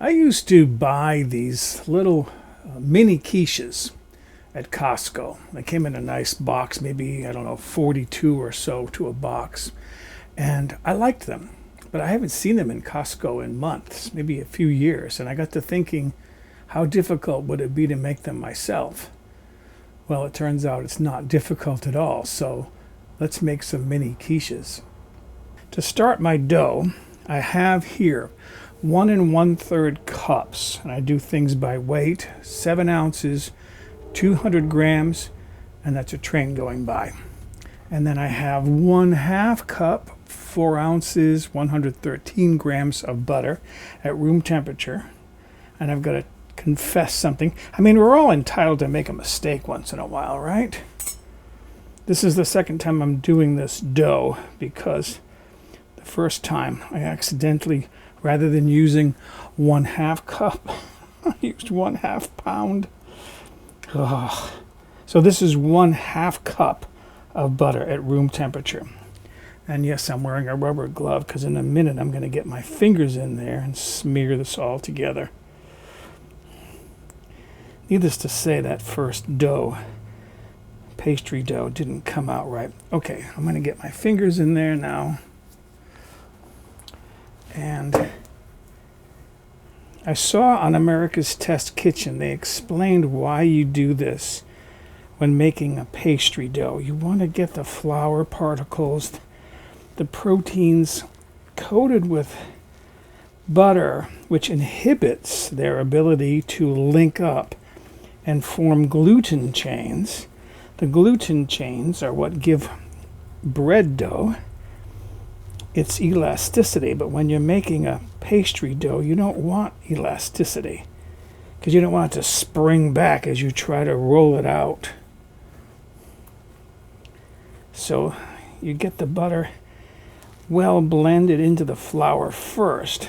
I used to buy these little mini quiches at Costco. They came in a nice box, maybe, I don't know, 42 or so to a box. And I liked them, but I haven't seen them in Costco in months, maybe a few years. And I got to thinking, how difficult would it be to make them myself? Well, it turns out it's not difficult at all. So let's make some mini quiches. To start my dough, I have here 1 1/3 cups, and I do things by weight, 7 ounces, 200 grams, and that's a train going by. And then I have 1/2 cup, 4 ounces, 113 grams of butter at room temperature. And I've got to confess something. I mean, we're all entitled to make a mistake once in a while, right? This is the second time I'm doing this dough because the first time I accidentally, rather than using 1/2 cup, I used 1/2 pound. Ugh. So this is 1/2 cup of butter at room temperature. And yes, I'm wearing a rubber glove because in a minute I'm going to get my fingers in there and smear this all together. Needless to say, that first dough, pastry dough, didn't come out right. Okay, I'm going to get my fingers in there now. And I saw on America's Test Kitchen, they explained why you do this when making a pastry dough. You want to get the flour particles, the proteins coated with butter, which inhibits their ability to link up and form gluten chains. The gluten chains are what give bread dough its elasticity, but when you're making a pastry dough, you don't want elasticity because you don't want it to spring back as you try to roll it out. So you get the butter well blended into the flour first,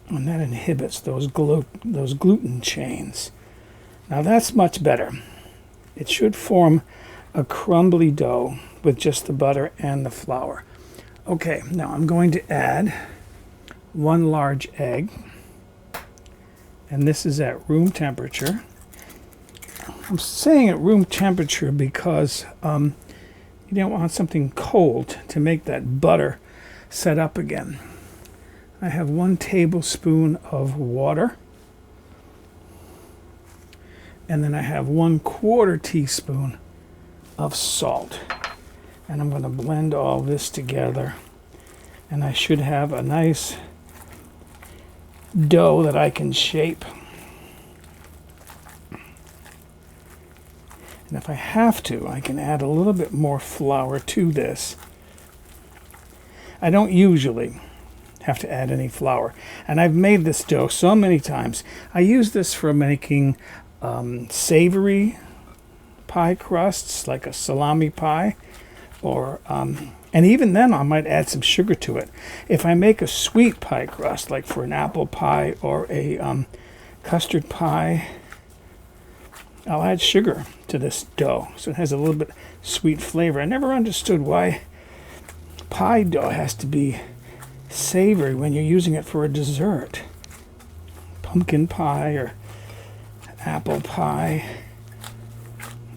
and that inhibits those gluten chains. Now that's much better. It should form a crumbly dough with just the butter and the flour. Okay, now I'm going to add 1 large egg, and this is at room temperature. I'm saying at room temperature because you don't want something cold to make that butter set up again. I have 1 tablespoon of water, and then I have 1/4 teaspoon of salt. And I'm going to blend all this together, and I should have a nice dough that I can shape. And if I have to, I can add a little bit more flour to this. I don't usually have to add any flour, and I've made this dough so many times. I use this for making savory pie crusts, like a salami pie, or and even then I might add some sugar to it. If I make a sweet pie crust, like for an apple pie or a custard pie, I'll add sugar to this dough so it has a little bit sweet flavor. I never understood why pie dough has to be savory when you're using it for a dessert. Pumpkin pie or apple pie.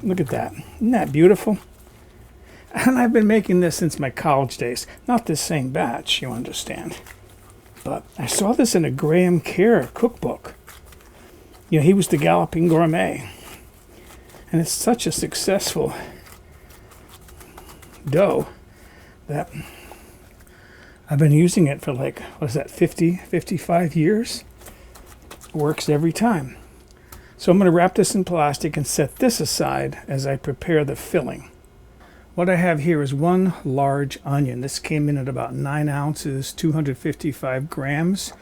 Look at that. Isn't that beautiful? And I've been making this since my college days. Not this same batch, you understand. But I saw this in a Graham Kerr cookbook. You know, he was the Galloping Gourmet. And it's such a successful dough that I've been using it for like, what is that, 55 years? Works every time. So I'm going to wrap this in plastic and set this aside as I prepare the filling. What I have here is 1 large onion. This came in at about 9 ounces, 255 grams.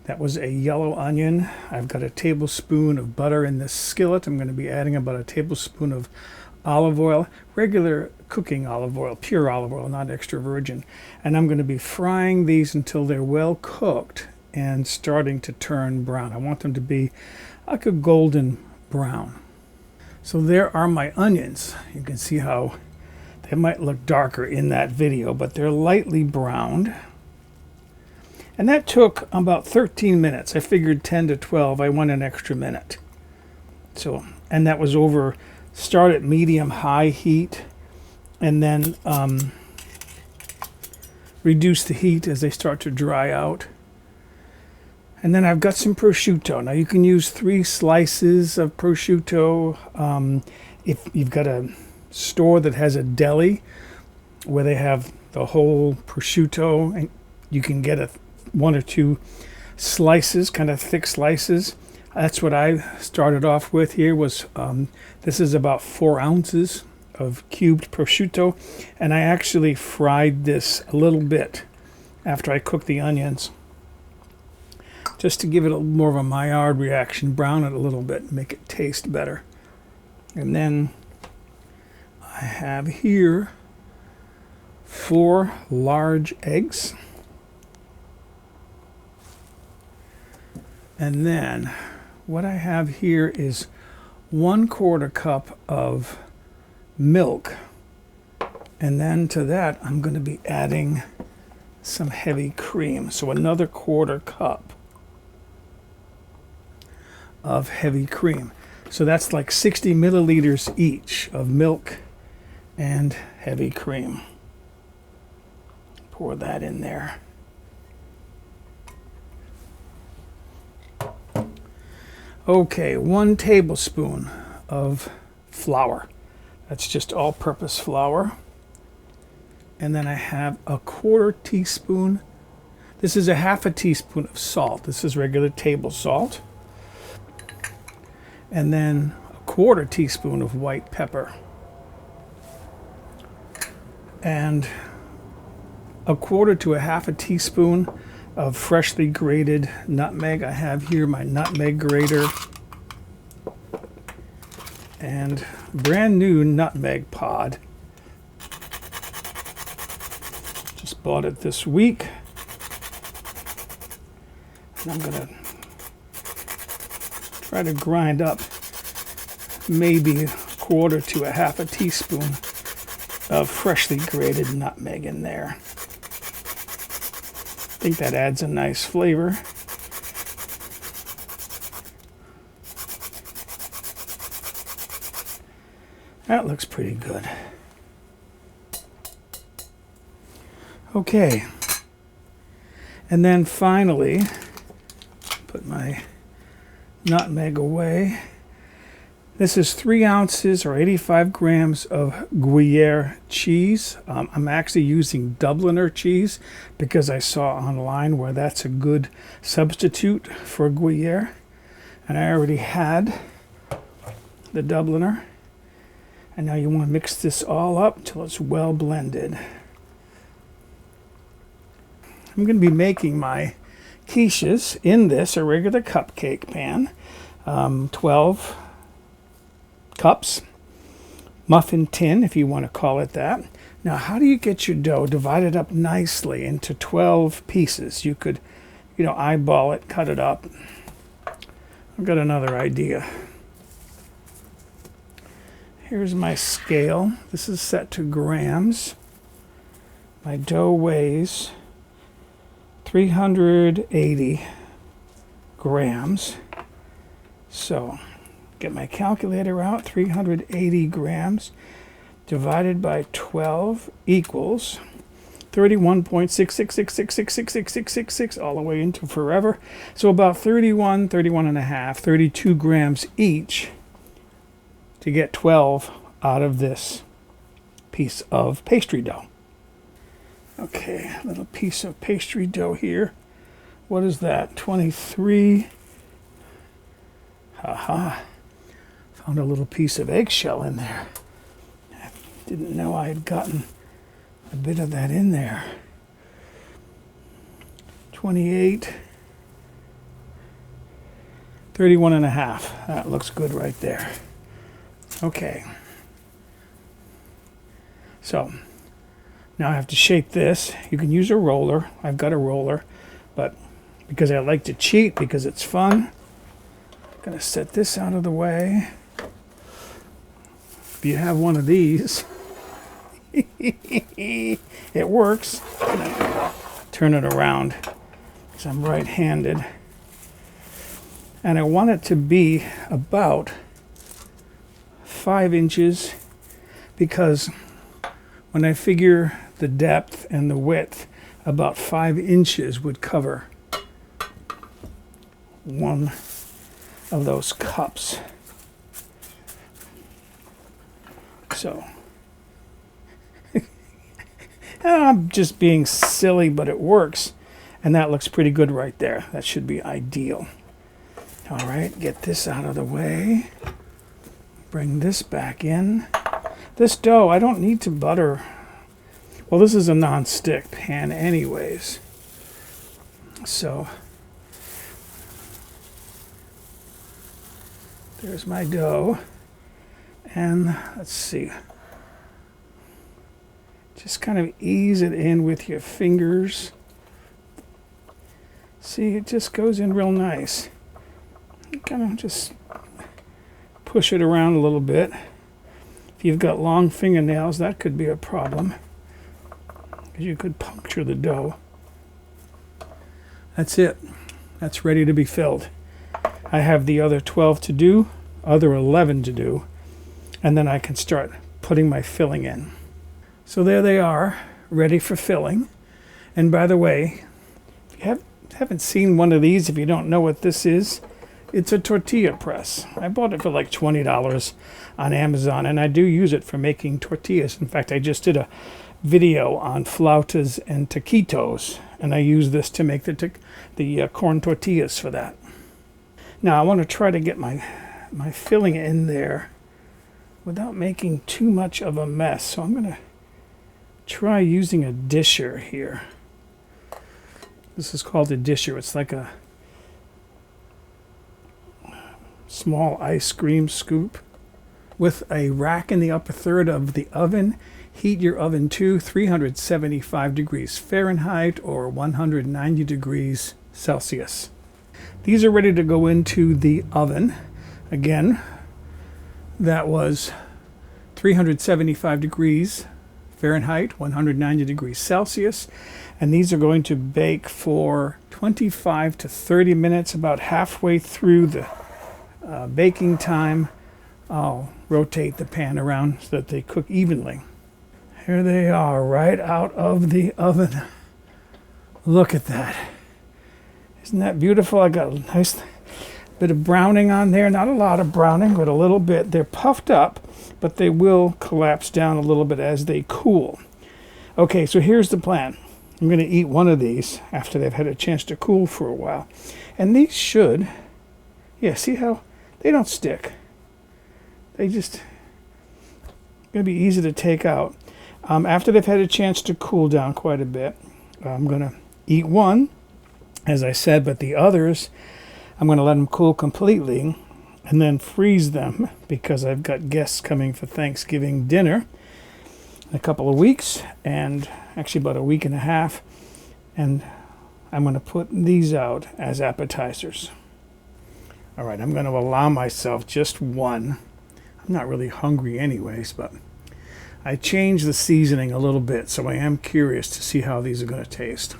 That was a yellow onion. I've got a tablespoon of butter in this skillet. I'm going to be adding about a tablespoon of olive oil, regular cooking olive oil, pure olive oil, not extra virgin. And I'm going to be frying these until they're well cooked and starting to turn brown. I want them to be like a golden brown. So there are my onions. You can see how they might look darker in that video, but they're lightly browned. And that took about 13 minutes. I figured 10 to 12. I went an extra minute. So, and that was over, start at medium-high heat, and then reduce the heat as they start to dry out. And then I've got some prosciutto. Now you can use 3 slices of prosciutto. If you've got a store that has a deli where they have the whole prosciutto, and you can get 1 or 2 slices, kind of thick slices. That's what I started off with here. This is about 4 ounces of cubed prosciutto, and I actually fried this a little bit after I cooked the onions, just to give it a little more of a Maillard reaction, brown it a little bit, make it taste better. And then I have here 4 large eggs. And then what I have here is 1/4 cup of milk. And then to that, I'm going to be adding some heavy cream. So another 1/4 cup of heavy cream. So that's like 60 milliliters each of milk and heavy cream. Pour that in there. Okay, 1 tablespoon of flour. That's just all-purpose flour. And then I have a 1/4 teaspoon. This is a 1/2 teaspoon of salt. This is regular table salt. And then a 1/4 teaspoon of white pepper. And a 1/4 to a 1/2 teaspoon of freshly grated nutmeg. I have here my nutmeg grater and brand new nutmeg pod. Just bought it this week. And I'm going to try to grind up maybe a 1/4 to a 1/2 teaspoon of freshly grated nutmeg in there. I think that adds a nice flavor. That looks pretty good. Okay. And then finally, put my nutmeg away. This is 3 ounces or 85 grams of Gruyere cheese. I'm actually using Dubliner cheese because I saw online where that's a good substitute for Gruyere. And I already had the Dubliner. And now you want to mix this all up till it's well blended. I'm going to be making my quiches in this, a regular cupcake pan. 12 cups, muffin tin if you want to call it that. Now how do you get your dough divided up nicely into 12 pieces? You could, eyeball it, cut it up. I've got another idea. Here's my scale. This is set to grams. My dough weighs 380 grams. So get my calculator out. 380 grams divided by 12 equals 31.666666666 all the way into forever. So about 31 and a half, 32 grams each to get 12 out of this piece of pastry dough. Okay, a little piece of pastry dough here. What is that? 23. Haha. Found a little piece of eggshell in there. I didn't know I had gotten a bit of that in there. 28. 31 and a half. That looks good right there. Okay. So now I have to shape this. You can use a roller. I've got a roller, but because I like to cheat, because it's fun, I'm going to set this out of the way. If you have one of these, it works. Turn it around. because I'm right-handed. And I want it to be about 5 inches, because when I figure the depth and the width, about 5 inches would cover one of those cups. So I'm just being silly, but it works. And that looks pretty good right there. That should be ideal. All right, get this out of the way. Bring this back in. This dough, I don't need to butter. Well, this is a non-stick pan anyways. So there's my dough. And let's see. Just kind of ease it in with your fingers. See, it just goes in real nice. You kind of just push it around a little bit. If you've got long fingernails, that could be a problem, because you could puncture the dough. That's it. That's ready to be filled. I have the other 12 to do, other 11 to do, and then I can start putting my filling in. So there they are, ready for filling. And by the way, if you haven't seen one of these, if you don't know what this is, it's a tortilla press. I bought it for like $20 on Amazon, and I do use it for making tortillas. In fact, I just did a video on flautas and taquitos, and I use this to make the corn tortillas for that. Now I want to try to get my filling in there without making too much of a mess. So I'm going to try using a disher here. This is called a disher. It's like a small ice cream scoop with a rack in the upper third of the oven. Heat your oven to 375 degrees Fahrenheit or 190 degrees Celsius. These are ready to go into the oven. Again, that was 375 degrees Fahrenheit, 190 degrees Celsius. And these are going to bake for 25 to 30 minutes, about halfway through the baking time. I'll rotate the pan around so that they cook evenly. Here they are, right out of the oven. Look at that. Isn't that beautiful? I got a nice bit of browning on there. Not a lot of browning, but a little bit. They're puffed up, but they will collapse down a little bit as they cool. Okay, so here's the plan. I'm going to eat one of these after they've had a chance to cool for a while. And these should, yeah, see how they don't stick. They just going to be easy to take out. After they've had a chance to cool down quite a bit, I'm going to eat one, as I said, but the others, I'm going to let them cool completely and then freeze them, because I've got guests coming for Thanksgiving dinner in a couple of weeks, and actually about a week and a half, and I'm going to put these out as appetizers. All right, I'm going to allow myself just one. I'm not really hungry anyways, but I changed the seasoning a little bit, so I am curious to see how these are going to taste.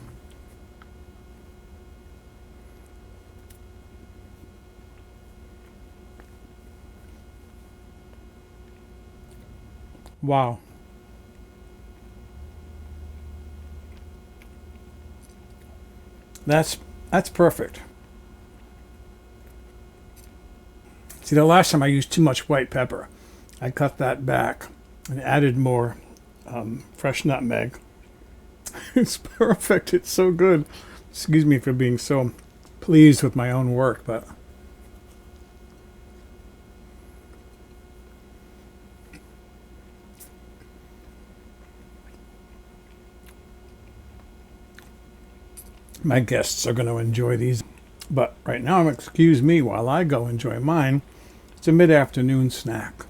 Wow. That's perfect. See, the last time I used too much white pepper. I cut that back and added more fresh nutmeg. It's perfect. It's so good. Excuse me for being so pleased with my own work, but my guests are going to enjoy these. But right now, excuse me while I go enjoy mine. It's a mid-afternoon snack.